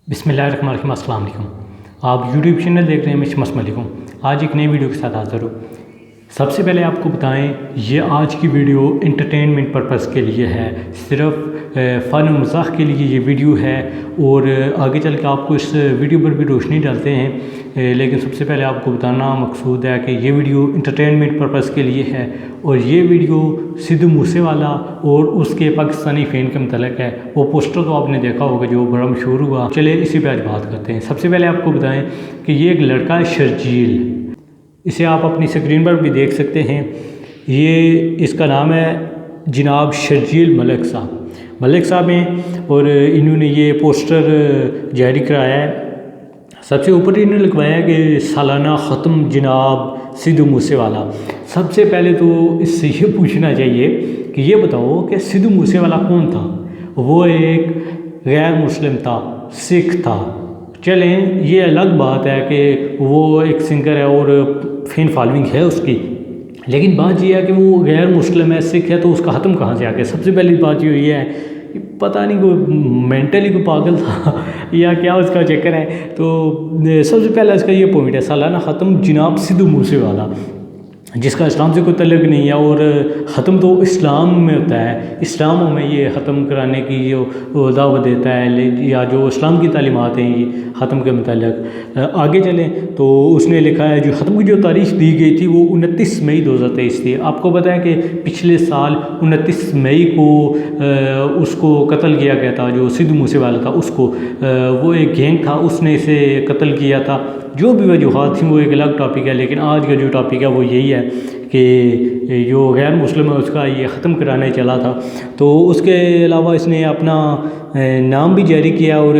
बिस्मिल्लाहिर्रहमानिर्रहीम। अस्सलाम वालेकुम। आप यूट्यूब चैनल देख रहे हैं, मैं शम्स मलिक हूँ। आज एक नई वीडियो के साथ हाज़िर हूँ। सबसे पहले आपको बताएं, ये आज की वीडियो एंटरटेनमेंट पर्पज़ के लिए है, सिर्फ फ़न और मज़ाक के लिए ये वीडियो है और आगे चल के आपको इस वीडियो पर भी रोशनी डालते हैं। लेकिन सबसे पहले आपको बताना मकसूद है कि ये वीडियो एंटरटेनमेंट पर्पज़ के लिए है और ये वीडियो सिद्धू मूसेवाला और उसके पाकिस्तानी फ़ैन के मतलब है। वो पोस्टर तो आपने देखा होगा जो बड़ा मशहूर हुआ। चले इसी पे आज बात करते हैं। सबसे पहले आपको बताएं कि ये एक लड़का है शर्जील, इसे आप अपनी स्क्रीन पर भी देख सकते हैं। ये इसका नाम है जनाब शर्जील मलिक साहब हैं और इन्होंने ये पोस्टर जारी कराया है। सबसे ऊपर इन्होंने लिखवाया है कि सालाना ख़त्म जनाब सिद्धू मूसेवाला। सबसे पहले तो इससे ये पूछना चाहिए कि ये बताओ कि सिद्धू मूसेवाला कौन था। वो एक गैर मुस्लिम था, सिख था। चलें, ये अलग बात है कि वो एक सिंगर है और फैन फॉलोइंग है उसकी, लेकिन बात ये है कि वो गैर मुस्लिम है, सिख है, तो उसका ख़त्म कहाँ से आ गया। सबसे पहली बात ये है कि पता नहीं कोई मेंटली कोई पागल था या क्या उसका चक्कर है। तो सबसे पहला इसका ये पॉइंट है, सालाना ख़त्म जनाब सिद्धू मूसेवाला, जिसका इस्लाम से कोई तल्लुक़ नहीं है और ख़त्म तो इस्लाम में होता है। इस्लाम में ये ख़त्म कराने की जो दावत देता है या जो इस्लाम की तालीमात हैं ये ख़त्म के मुतालिक। आगे चलें तो उसने लिखा है जो ख़त्म की जो तारीख़ दी गई थी वो 29 मई 2023 थी। आपको पता है कि पिछले साल 29 मई को उसको कत्ल किया गया था, जो सिद्धू मूसेवाला था उसको। वो एक गैंग था, उसने इसे कत्ल किया था। जो भी वजूहात थी वो एक अलग टॉपिक है, लेकिन आज का जो टॉपिक है वो यही है कि जो गैर मुस्लिम है उसका ये ख़त्म कराने चला था। तो उसके अलावा इसने अपना नाम भी जारी किया और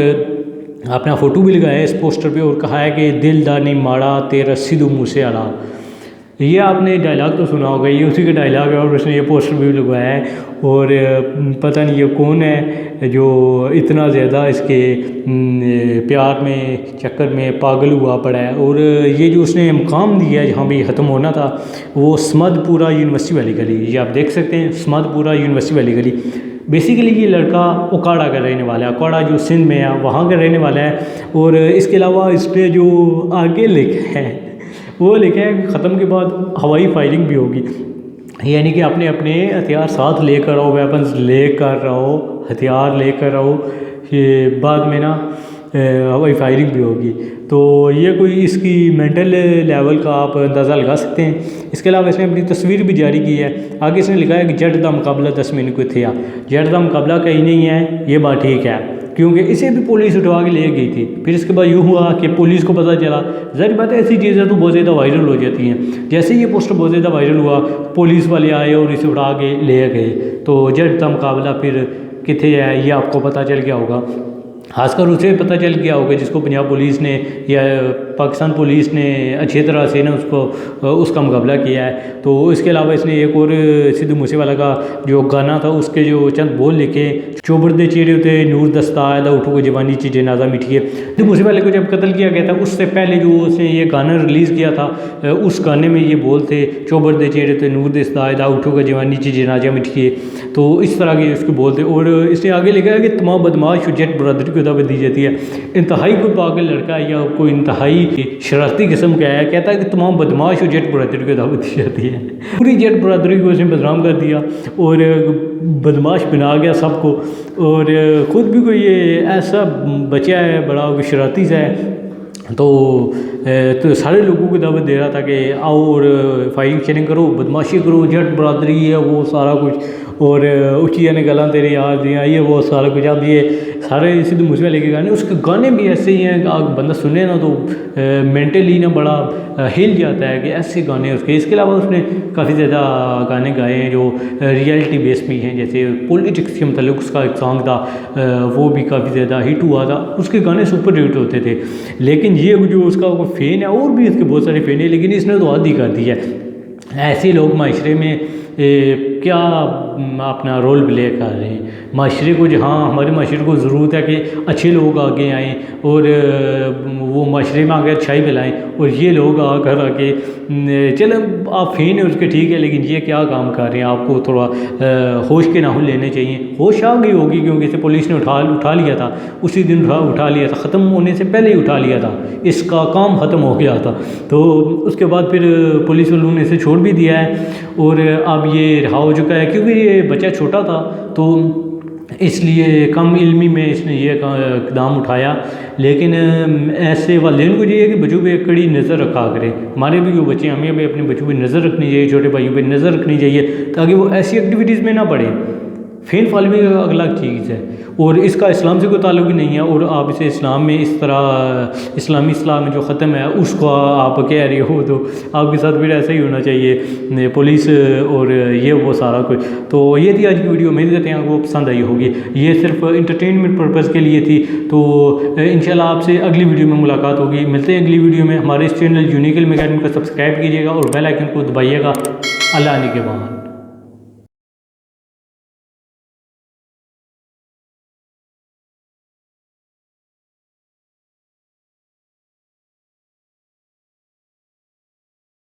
अपना फ़ोटो भी लगाया इस पोस्टर पे और कहा है कि दिल दा नहीं माड़ा तेरा सिद्धू मूसेवाला। ये आपने डायलॉग तो सुना होगा, ये उसी का डायलॉग है और उसने ये पोस्टर भी लगवाया है। और पता नहीं ये कौन है जो इतना ज़्यादा इसके प्यार में चक्कर में पागल हुआ पड़ा है। और ये जो उसने मुकाम दिया है जहाँ भी ख़त्म होना था वो स्मदपुरा यूनिवर्सिटी वाली गली, ये आप देख सकते हैं, स्मदपुरा यूनिवर्सिटी वाली गली। बेसिकली ये लड़का ओकाड़ा का रहने वाला है, ओकाड़ा जो सिंध में है वहाँ का रहने वाला है। और इसके अलावा इस पर जो आगे लिखा है वो लिखा है कि ख़त्म के बाद हवाई फायरिंग भी होगी, यानी कि अपने अपने हथियार साथ लेकर रहो, वेपन्स लेकर रहो, हथियार लेकर रहो, ये बाद में ना हवाई फायरिंग भी होगी। तो ये कोई इसकी मेंटल लेवल का आप अंदाज़ा लगा सकते हैं। इसके अलावा इसने अपनी तस्वीर भी जारी की है। आगे इसने लिखा है कि जट दा मुकाबला 10 मिनट को थे। जट दा मुकाबला कहीं नहीं है, ये बात ठीक है, क्योंकि इसे भी पुलिस उठवा के ले गई थी। फिर इसके बाद यूँ हुआ कि पुलिस को पता चला, ज़ाहिर बात है ऐसी चीज़ें तो बहुत ज़्यादा वायरल हो जाती हैं। जैसे ये पोस्टर बहुत ज़्यादा वायरल हुआ, पुलिस वाले आए और इसे उठा के ले गए। तो जट दा मुकाबला फिर कितने है ये आपको पता चल गया होगा, खासकर उसे पता चल गया होगा जिसको पंजाब पुलिस ने या पाकिस्तान पुलिस ने अच्छी तरह से ना उसका मुकाबला किया है। तो इसके अलावा इसने एक और सिद्धू मूसेवाला का जो गाना था उसके जो चंद बोल लिखे, चोबरदे चेहरे होते नूर दस्ता आयदा उठो को जवानी चीज़ें नाजा मिठी है। सिद्धू मूसेवाले को जब कत्ल किया गया था उससे पहले जो उसने ये गाना रिलीज़ किया था, उस गाने में ये बोल थे चोबरदे चेहरे थे नूर दस्ता आयदा उठो को जवानी चीज़ें नाजा मिठी है। तो इस तरह के उसके बोलते। और इसने आगे लिखा है कि तमाम बदमाश जट बरदरी को दावत दी जाती है। इंतहाई कोई पागल लड़का है या कोई इंतहाई शरारती किस्म का है, कहता है कि तमाम बदमाश और जट बरदरी को दावत दी जाती है। पूरी जट बरदरी को उसने बदनाम कर दिया और बदमाश बना गया सबको। और ख़ुद भी कोई ये ऐसा बच्चा है बड़ा शरारती सा है, तो सारे लोगों को दावत दे रहा था कि आओ और फायरिंग शेयरिंग करो, बदमाशी करो, जट बरादरी है वो सारा कुछ, और उचिया ने गला तेरे यार दिया ये वो सारा कुछ। अब ये सारे सिद्धू मूसेवाले के गाने, उसके गाने भी ऐसे ही हैं कि अगर बंदा सुने ना तो मेंटली ना बड़ा हिल जाता है कि ऐसे गाने उसके। इसके अलावा उसने काफ़ी ज़्यादा गाने गाए हैं जो रियलिटी बेस भी हैं, जैसे पॉलिटिक्स के मतलब उसका एक सॉन्ग था, वो भी काफ़ी ज़्यादा हिट हुआ था। उसके गाने सुपर हिट होते थे। लेकिन ये जो उसका फ़ैन है और भी इसके बहुत सारे फ़ैन हैं, लेकिन इसने तो हद ही कर दी है। ऐसे लोग माशरे में کیا اپنا رول پلے کر رہے ہیں معاشرے کو. جہاں ہمارے معاشرے کو ضرورت ہے کہ اچھے لوگ آگے آئیں اور وہ معاشرے میں آگے اچھائی پھیلائیں, اور یہ لوگ آ کے چلیں آپ فین ہیں اس کے ٹھیک ہے, لیکن یہ کیا کام کر رہے ہیں. آپ کو تھوڑا ہوش کے ناخن لینے چاہیے. ہوش آ گئی ہوگی کیونکہ اسے پولیس نے اٹھا لیا تھا, اسی دن اٹھا لیا تھا, ختم ہونے سے پہلے ہی اٹھا لیا تھا, اس کا کام ختم ہو گیا تھا. تو اس کے بعد پھر پولیس والوں نے اسے چھوڑ بھی دیا ہے اور اب یہ رہا ہو چکا ہے, کیونکہ یہ بچہ چھوٹا تھا تو اس لیے کم علمی میں اس نے یہ اقدام اٹھایا. لیکن ایسے والدین کو چاہیے کہ بچوں پہ کڑی نظر رکھا کرے. ہمارے بھی جو بچے, ہمیں بھی اپنے بچوں پہ نظر رکھنی چاہیے, چھوٹے بھائیوں پہ نظر رکھنی چاہیے تاکہ وہ ایسی ایکٹیویٹیز میں نہ پڑے. فین فالوی کا الگ چیز ہے اور اس کا اسلام سے کوئی تعلق ہی نہیں ہے, اور آپ اسے اسلام میں اس طرح اسلامی اسلام میں جو ختم ہے اس کو آپ کہہ رہے ہو, تو آپ کے ساتھ پھر ایسا ہی ہونا چاہیے پولیس اور یہ وہ سارا کچھ. تو یہ تھی آج کی ویڈیو, امید کرتے ہیں آپ کو پسند آئی ہوگی. یہ صرف انٹرٹینمنٹ پرپز کے لیے تھی. تو انشاءاللہ آپ سے اگلی ویڈیو میں ملاقات ہوگی. ملتے ہیں اگلی ویڈیو میں. ہمارے اس چینل یونیک علم اکیڈمی کو سبسکرائب کیجیے گا اور بیل آئیکن کو دبائیے گا. اللہ نے کے بعد.